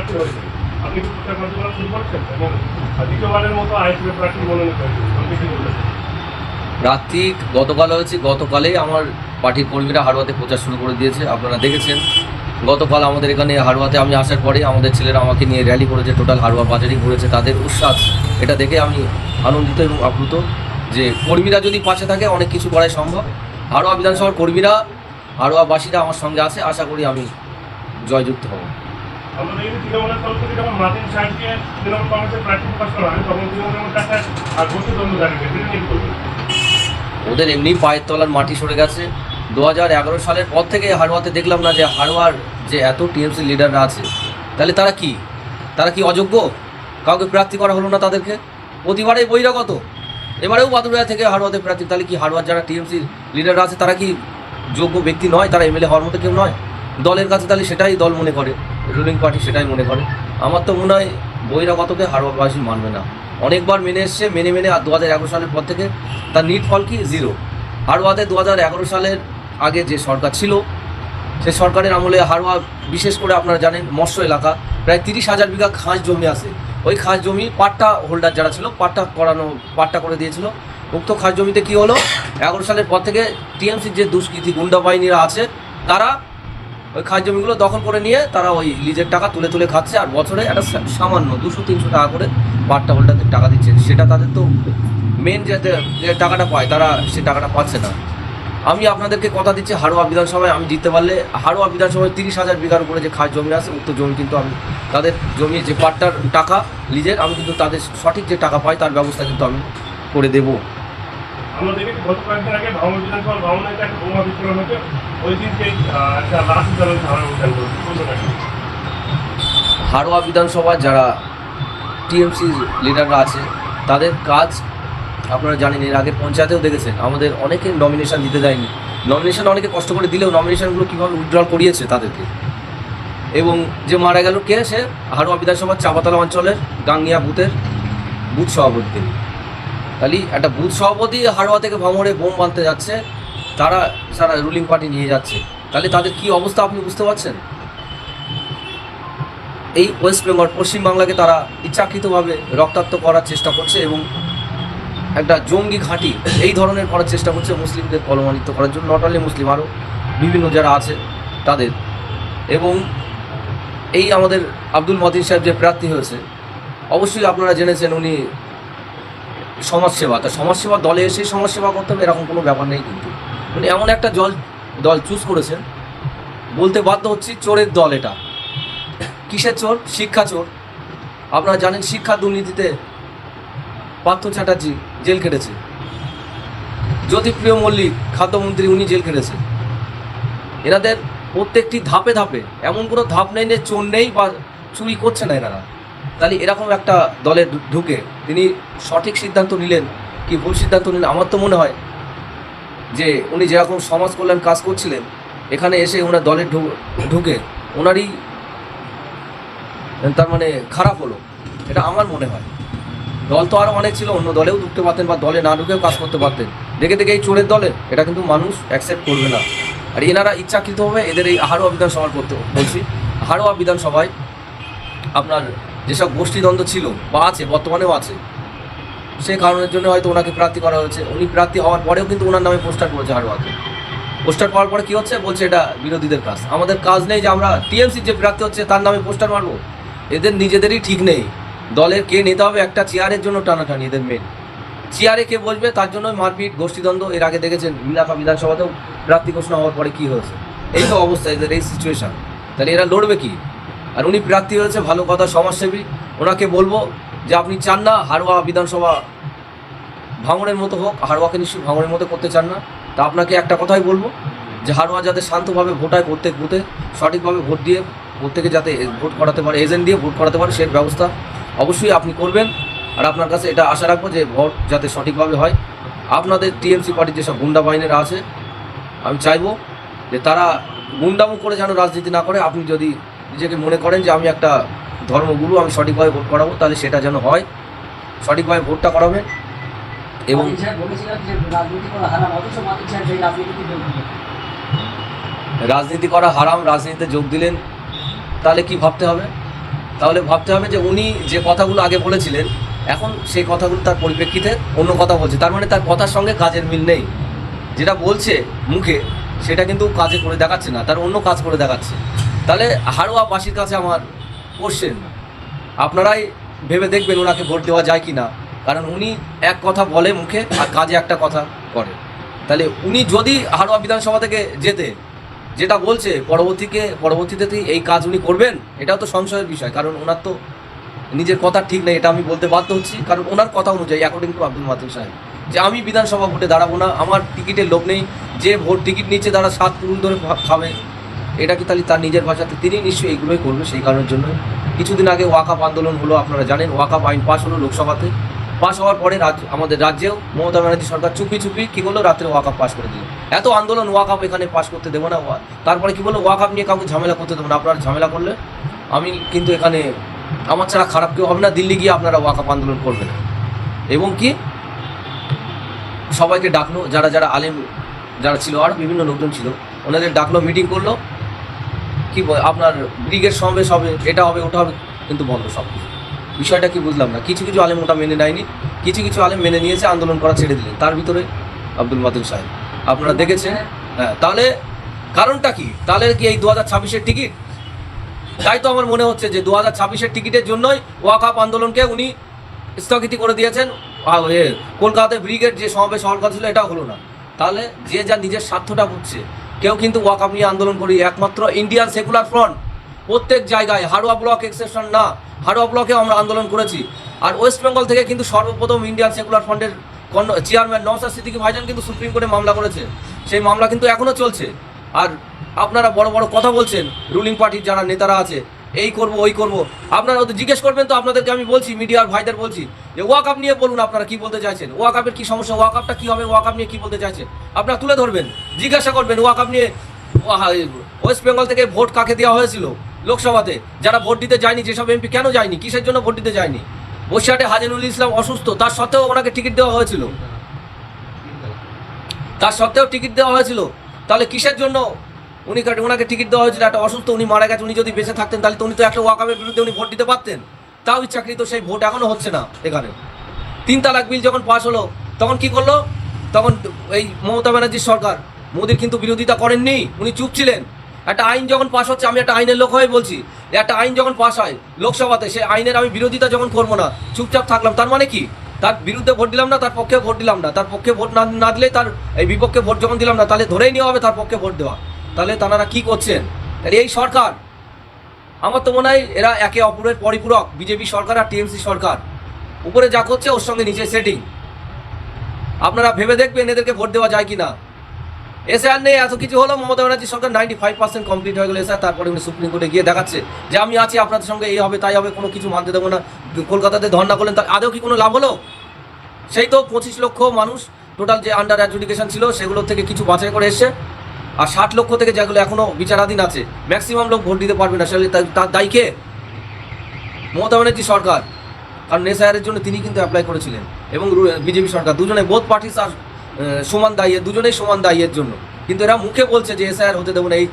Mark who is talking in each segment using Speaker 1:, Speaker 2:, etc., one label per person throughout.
Speaker 1: প্রার্থী হয়েছেন, আপনি কি প্রচার কার্যক্রম শুরু করছেন এবং দ্বিতীয়বারের মতো আইএসএফ প্রার্থী মনোনীত হয়েছেন, আপনি কি বলবেন?
Speaker 2: প্রার্থী গতকাল হয়েছে, গতকালেই আমার পার্টির কর্মীরা হাড়োয়াতে প্রচার শুরু করে দিয়েছে। আপনারা দেখেছেন গতকাল আমাদের এখানে হাড়োয়াতে আমি আসার পরে আমাদের ছেলেরা আমাকে নিয়ে র্যালি করেছে, টোটাল হাড়োয়া বাজারই ঘুরেছে। তাদের উচ্ছ্বাস এটা দেখে আমি আনন্দিত এবং আপ্লুত যে কর্মীরা যদি পাশে থাকে অনেক কিছু করাই সম্ভব। হাড়োয়া বিধানসভার কর্মীরা, হাড়োয়াবাসীরা আমার সঙ্গে আছে, আশা করি আমি জয়যুক্ত হব।
Speaker 1: আমরা দেখি তৃণমূলের তরফ থেকে যখন মার্টিন সাহেবকে তৃণমূল কংগ্রেসের প্রার্থী প্রকাশ করা হয় তখন তৃণমূলের কাছে আর গোষ্ঠীদ্বন্দ্ব দাঁড়িয়ে গেছে,
Speaker 2: ওদের এমনি পায়ের তলার মাটি সরে গেছে। 2011 সালের পর থেকে হাড়োয়াতে দেখলাম না যে হাড়োয়ার যে এত টিএমসি লিডাররা আছে, তাহলে তারা কি অযোগ্য? কাউকে প্রার্থী করা হলো না তাদেরকে। প্রতিবারেই বহিরাগত, এবারেও বাদুড়িয়া থেকে হাড়োয়াতে প্রার্থী। তাহলে কি হাড়োয়ার যারা টিএমসি লিডাররা আছে তারা কি যোগ্য ব্যক্তি নয়? তারা এমএলএ হওয়ার মতো কেউ নয় দলের কাছে? তাহলে সেটাই দল মনে করে, রুলিং পার্টি সেটাই মনে করে। আমার তো মনে হয় বহিরাগতকে হাড়োয়াবাসী মানবে না। অনেকবার মেনে এসছে, মেনে আর 2011 সালের পর থেকে তার নিট ফল কি? জিরো। হাড়োয়াতে 2011 সালের আগে যে সরকার ছিল, সে সরকারের আমলে হাড়োয়া, বিশেষ করে আপনারা জানেন মৎস্য এলাকা, প্রায় 30,000 বিঘা খাস জমি আছে। ওই খাস জমি পাট্টা হোল্ডার যারা ছিল পাট্টা করে দিয়েছিল। উক্ত খাস জমিতে কি হলো, 11 সালের পর থেকে টিএমসির যে দুষ্কৃতী গুন্ডা বাহিনীরা আছে তারা ওই খাস জমিগুলো দখল করে নিয়ে তারা ওই লিজের টাকা তুলে খাচ্ছে। আর বছরে একটা সামান্য 200-300 টাকা করে পাট্টা হোল্ডারদের টাকা দিচ্ছে। সেটা তাদের তো মেন যে টাকাটা পায়, তারা সে টাকাটা পাচ্ছে না। আমি আপনাদেরকে কথা দিচ্ছি, হাড়োয়া বিধানসভায় আমি জিততে পারলে হাড়োয়া বিধানসভায় 30,000 বিঘার উপরে যে খাস জমি আছে, উক্ত জমি কিন্তু আমি তাদের জমি যে পাট্টার টাকা লিজের, আমি কিন্তু তাদের সঠিক যে টাকা পাই তার ব্যবস্থা কিন্তু আমি করে দেবো।
Speaker 1: আমরা দেখি গত কয়েকদিন আগে ভাঙন বিধানসভার ভাঙনে একটা বোমা বিস্ফোরণ হচ্ছে, ওই দিনকে একটা লাশ উদ্ধার হয়েছে
Speaker 2: হাড়োয়া বিধানসভার যারা টিএমসি লিডাররা আছে তাদের কাজ আপনারা জানেন। এর আগে পঞ্চায়েতেও দেখেছেন আমাদের অনেকে নমিনেশন দিতে দেয়নি। নমিনেশন অনেকে কষ্ট করে দিলেও নমিনেশনগুলো কীভাবে উইথড্রল করিয়েছে তাদেরকে। এবং যে মারা গেল কে, সে হাড়োয়া বিধানসভার চাপাতলা অঞ্চলের গাংনিয়া বুথের বুথ সভাপতি। তাহলে একটা বুথ সভাপতি হাড়োয়া থেকে ভাঙড়ে বোম বাঁধতে যাচ্ছে, তারা সারা রুলিং পার্টি নিয়ে যাচ্ছে, তাহলে তাদের কী অবস্থা আপনি বুঝতে পারছেন? এই ওয়েস্ট বেঙ্গল, পশ্চিমবাংলাকে তারা ইচ্ছাকৃতভাবে রক্তাক্ত করার চেষ্টা করছে এবং একটা জঙ্গি ঘাঁটি এই ধরনের করার চেষ্টা করছে মুসলিমদের কলমানিত করার জন্য। নট অনলি মুসলিম, আরও বিভিন্ন যারা আছে তাদের। এবং এই আমাদের আব্দুল মতিন সাহেব যে প্রার্থী হয়েছে, অবশ্যই আপনারা জেনেছেন উনি সমাজসেবা। তা সমাজসেবা দলে এসে সমাজসেবা করতে হবে এরকম কোনো ব্যাপার নেই। কিন্তু উনি এমন একটা দল চুজ করেছেন, বলতে বাধ্য হচ্ছি চোরের দল এটা। কিসের চোর? শিক্ষা চোর। আপনারা জানেন শিক্ষা দুর্নীতিতে পার্থ চ্যাটার্জি জেল কেটেছে, জ্যোতিপ্রিয় মল্লিক খাদ্যমন্ত্রী উনি জেল কেটেছে। এনাদের প্রত্যেকটি ধাপে ধাপে এমন কোনো ধাপ নেই যে চোর নেই বা চুরি করছে না এনারা। তাহলে এরকম একটা দলে ঢুকে তিনি সঠিক সিদ্ধান্ত নিলেন কি ভুল সিদ্ধান্ত নিলেন? আমার তো মনে হয় যে উনি যেরকম সমাজ কল্যাণ কাজ করছিলেন, এখানে এসে ওনার দলে ঢুকে ওনারই তার মানে খারাপ হলো, এটা আমার মনে হয়। দল তো আরও অনেক ছিল, অন্য দলেও ঢুকতে পারতেন বা দলে না ঢুকেও কাজ করতে পারতেন। দেখে এই চোরের দলে এটা কিন্তু মানুষ অ্যাকসেপ্ট করবে না। আর এনারা ইচ্ছাকৃতভাবে এদের এই হাড়োয়া বিধানসভার করতে বলছি, হাড়োয়া বিধানসভায় আপনার যেসব গোষ্ঠীদ্বন্দ্ব ছিল বা আছে, বর্তমানেও আছে, সেই কারণের জন্য হয়তো ওনাকে প্রার্থী করা হয়েছে। উনি প্রার্থী হওয়ার পরেও কিন্তু ওনার নামে পোস্টার করেছে হাড়োয়াতে। পোস্টার পাওয়ার পরে কী হচ্ছে, বলছে এটা বিরোধীদের কাজ। আমাদের কাজ নেই যে আমরা টিএমসির যে প্রার্থী হচ্ছে তার নামে পোস্টার মারবো। এদের নিজেদেরই ঠিক নেই, দলের কে নিতে হবে একটা চেয়ারের জন্য টানাটানি। এদের মেন চেয়ারে কে বসবে তার জন্যই মারপিট, গোষ্ঠীদ্বন্দ্ব। এর আগে দেখেছেন মিলাপা বিধানসভাতেও প্রার্থী ঘোষণা হওয়ার পরে কী হয়েছে। এই তো অবস্থা এদের, এই সিচুয়েশান। তাহলে এরা লড়বে কি? আর উনি প্রার্থী হয়েছে, ভালো কথা, সমাজসেবী। ওনাকে বলবো যে আপনি চান না হাড়োয়া বিধানসভা ভাঙড়ের মতো হোক, হাড়োয়াকে নিশ্চয়ই ভাঙড়ের মতো করতে চান না। তা আপনাকে একটা কথাই বলবো যে হাড়োয়া যাতে শান্তভাবে ভোটায়, প্রত্যেক বুথে সঠিকভাবে ভোট দিয়ে প্রত্যেকে যাতে ভোট করাতে পারে, এজেন্ট দিয়ে ভোট করাতে পারে, সেই ব্যবস্থা অবশ্যই আপনি করবেন। আর আপনার কাছে এটা আশা রাখবো যে ভোট যাতে সঠিকভাবে হয়। আপনাদের টিএমসি পার্টির যেসব গুন্ডা বাহিনীরা আছে, আমি চাইবো যে তারা গুন্ডামো করে যেন রাজনীতি না করে। আপনি যদি নিজেকে মনে করেন যে আমি একটা ধর্মগুরু, আমি সঠিকভাবে ভোট করাবো, তাহলে সেটা যেন হয়, সঠিকভাবে ভোটটা করাবেন। এবং রাজনীতি করা হারাম, রাজনীতিতে যোগ দিলেন, তাহলে কি ভাবতে হবে? তাহলে ভাবতে হবে যে উনি যে কথাগুলো আগে বলেছিলেন এখন সেই কথাগুলো তার পরিপ্রেক্ষিতে অন্য কথা বলছে, তার মানে তার কথার সঙ্গে কাজের মিল নেই। যেটা বলছে মুখে সেটা কিন্তু কাজে করে দেখাচ্ছে না, তার অন্য কাজ করে দেখাচ্ছে। তাহলে হাড়োয়াবাসীর কাছে আমার কোশ্চেন, আপনারাই ভেবে দেখবেন ওনাকে ভোট দেওয়া যায় কি না, কারণ উনি এক কথা বলে মুখে আর কাজে একটা কথা করে। তাহলে উনি যদি হাড়োয়া বিধানসভা থেকে যেতে যেটা বলছে পরবর্তীতে এই কাজ উনি করবেন, এটাও তো সংশয়ের বিষয়, কারণ ওনার তো নিজের কথা ঠিক নেই, এটা আমি বলতে বাধ্য হচ্ছি। কারণ ওনার কথা অনুযায়ী অ্যাকর্ডিং টু আব্দুল মাতিন সাহেব যে আমি বিধানসভা ভোটে দাঁড়াবো না, আমার টিকিটের লোভ নেই, যে ভোট টিকিট নিচ্ছে তারা 7 পুরুল ধরে খাবে, এটা কি তাহলে তার নিজের ভাষাতে তিনি নিশ্চয়ই এইগুলোই করবে। সেই কারণের জন্য কিছুদিন আগে ওয়াকআপ আন্দোলন হলো, আপনারা জানেন ওয়াকআপ আইন পাস হলো লোকসভাতে, পাস হওয়ার পরে আমাদের রাজ্যেও মমতা ব্যানার্জি সরকার চুপি কী করলো, রাত্রে ওয়াকআপ পাস করে দিল। এত আন্দোলন ওয়াকআপ এখানে পাস করতে দেবো না, তারপরে কি বললো ওয়াকআপ নিয়ে কাউকে ঝামেলা করতে দেবো না, আপনারা ঝামেলা করলে আমি কিন্তু এখানে আমার ছাড়া খারাপ কেউ হবে না, দিল্লি গিয়ে আপনারা ওয়াকআপ আন্দোলন করবেন। এবং কি সবাইকে ডাকলো, যারা আলেম যারা ছিল আর বিভিন্ন লোকজন ছিল ওনাদের ডাকলো, মিটিং করলো, কি আপনার ব্রিগেড সমাবেশ হবে, এটা হবে ওটা হবে, কিন্তু বন্ধ সব কিছু। বিষয়টা কি বুঝলাম না, কিছু আলেম ওটা মেনে নেয়নি, কিছু আলেম মেনে নিয়েছে, আন্দোলন করা ছেড়ে দিলেন, তার ভিতরে আব্দুল মাতিন সাহেব আপনারা দেখেছেন। হ্যাঁ, তাহলে কারণটা কি? তাহলে কি এই 2026-এর টিকিট? তাই তো আমার মনে হচ্ছে যে 2026-এর টিকিটের জন্যই ওয়াকআপ আন্দোলনকে উনি স্থগিত করে দিয়েছেন। কলকাতায় ব্রিগেড যে সমাবেশ হওয়ার কথা ছিল এটাও হলো না। তাহলে যে যা নিজের স্বার্থটা বুঝছে, কেউ কিন্তু ওয়াকআপ নিয়ে আন্দোলন করি, একমাত্র ইন্ডিয়ান সেকুলার ফ্রন্ট প্রত্যেক জায়গায়, হাড়োয়া ব্লক এক্সেপশন না, হাড়োয়া ব্লকেও আমরা আন্দোলন করেছি। আর ওয়েস্ট বেঙ্গল থেকে কিন্তু সর্বপ্রথম ইন্ডিয়ান সেকুলার ফ্রন্টের চেয়ারম্যান নওশাদ সিদ্দিকী ভাইজান কিন্তু সুপ্রিম কোর্টে মামলা করেছে, সেই মামলা কিন্তু এখনও চলছে। আর আপনারা বড় বড় কথা বলছেন, রুলিং পার্টির যারা নেতারা আছে, এই করব ওই করব, আপনারা ওদের জিজ্ঞেস করবেন তো, আপনাদেরকে আমি বলছি, মিডিয়ার ভাইদের বলছি যে ওয়াকআপ নিয়ে বলুন আপনারা কি বলতে চাইছেন, ওয়াকআপের কি সমস্যা, ওয়াকআপটা কি হবে, ওয়াকআপ নিয়ে কি বলতে চাইছেন আপনারা তুলে ধরবেন, জিজ্ঞাসা করবেন ওয়াকআপ নিয়ে। ওয়েস্ট বেঙ্গল থেকে ভোট কাকে দেওয়া হয়েছিল লোকসভাতে, যারা ভোট দিতে যায়নি, যেসব এমপি কেন যায়নি, কিসের জন্য ভোট দিতে যায়নি? বসিরহাটে হাজিনুল ইসলাম অসুস্থ, তার সত্ত্বেও ওনাকে টিকিট দেওয়া হয়েছিল, তাহলে কিসের জন্য ওনাকে টিকিট দেওয়া হয়েছিল? একটা অসুস্থ, উনি মারা গেছে, উনি যদি বেঁচে থাকতেন তাহলে তো উনি তো একটা ওয়াকআপের বিরুদ্ধে উনি ভোট দিতে পারতেন, তাও ইচ্ছাকৃত সেই ভোট এখনও হচ্ছে না। এখানে 3 তালাক বিল যখন পাস হলো তখন কি করলো, তখন এই মমতা ব্যানার্জির সরকার মোদির কিন্তু বিরোধিতা করেননি, উনি চুপ ছিলেন। একটা আইন যখন পাস হচ্ছে, আমি একটা আইনের লোক হয়ে বলছি, একটা আইন যখন পাস হয় লোকসভাতে, সেই আইনের আমি বিরোধিতা যখন করবো না, চুপচাপ থাকলাম, তার মানে কি? তার বিরুদ্ধে ভোট দিলাম না, তার পক্ষে ভোট দিলাম না, তার পক্ষে ভোট না দিলে, তার এই বিপক্ষে ভোট যখন দিলাম না, তাহলে ধরেই নেওয়া হবে তার পক্ষে ভোট দেওয়া। তাহলে তারা কি করছেন? এই সরকার, আমার তো মনে হয় এরা একে অপরের পরিপূরক, বিজেপি সরকার আর টিএমসি সরকার, উপরে যা করছে ওর সঙ্গে নিচে সেটিং। আপনারা ভেবে দেখবেন এদেরকে ভোট দেওয়া যায় কি না। এসআর নেই, এত কিছু হলো, মমতা ব্যানার্জি সরকার 95% কমপ্লিট হয়ে গেল এসআর, তারপরে উনি সুপ্রিম কোর্টে গিয়ে দেখাচ্ছে যে আমি আছি আপনাদের সঙ্গে, এই হবে তাই হবে, কোনো কিছু মানতে দেবো না। কলকাতাতে ধর্ণা করলেন, তার আদেও কি কোনো লাভ হলো? সেই তো 25 লক্ষ মানুষ টোটাল যে আন্ডার অ্যাডজুডিকেশন ছিল সেগুলোর থেকে কিছু বাছাই করে এসছে, আর 60 লক্ষ থেকে যেগুলো এখনও বিচারাধীন আছে, ম্যাক্সিমাম লোক ভোট দিতে পারবে না, সেগুলো তার দায়ী কে? মমতা ব্যানার্জি সরকার। কারণ এসআইআরের জন্য তিনি কিন্তু অ্যাপ্লাই করেছিলেন, এবং বিজেপি সরকার, দুজনে বোথ পার্টিস আর সমান দায়ী, দুজনেই সমান দায়ী এর জন্য। কিন্তু এরা মুখে বলছে যে এসআইআর হতে দেবো না। এই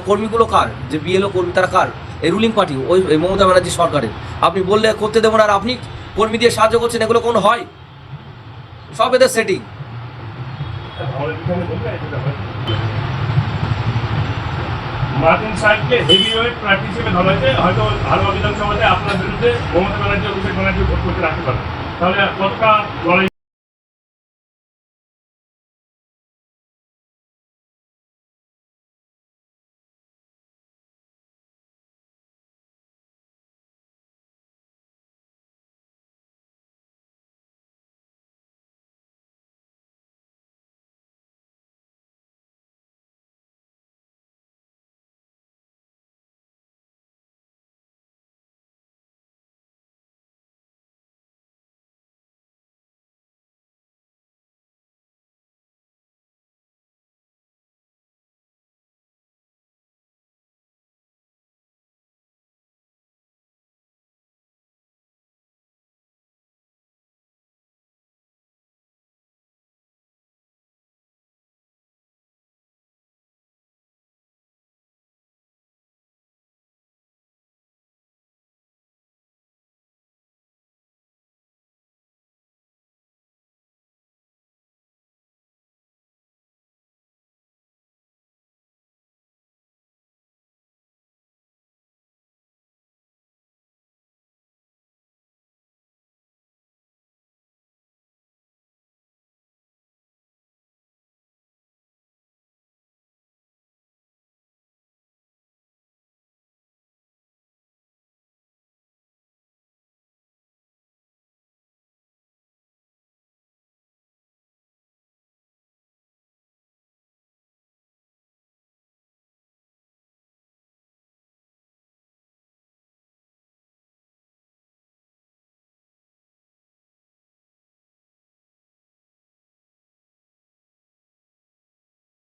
Speaker 2: কর্মীগুলো কার? যে বিএলও কর্মী, তারা কার? এই রুলিং পার্টি, ওই মমতা ব্যানার্জি সরকারের। আপনি বললে করতে দেবো না, আর আপনি কর্মী দিয়ে সাহায্য করছেন, এগুলো কোনো হয়? সব এদের সেটিং।
Speaker 1: মার্টিন সাহেবকে হেভিওয়েট প্রার্থী হিসেবে ধরা হয়েছে, হয়তো হাড়োয়া বিধানসভাতে আপনার বিরুদ্ধে মমতা ব্যানার্জি, অভিষেক ব্যানার্জি ভোট করতে রাখতে পারেন, তাহলে কতটা লড়াই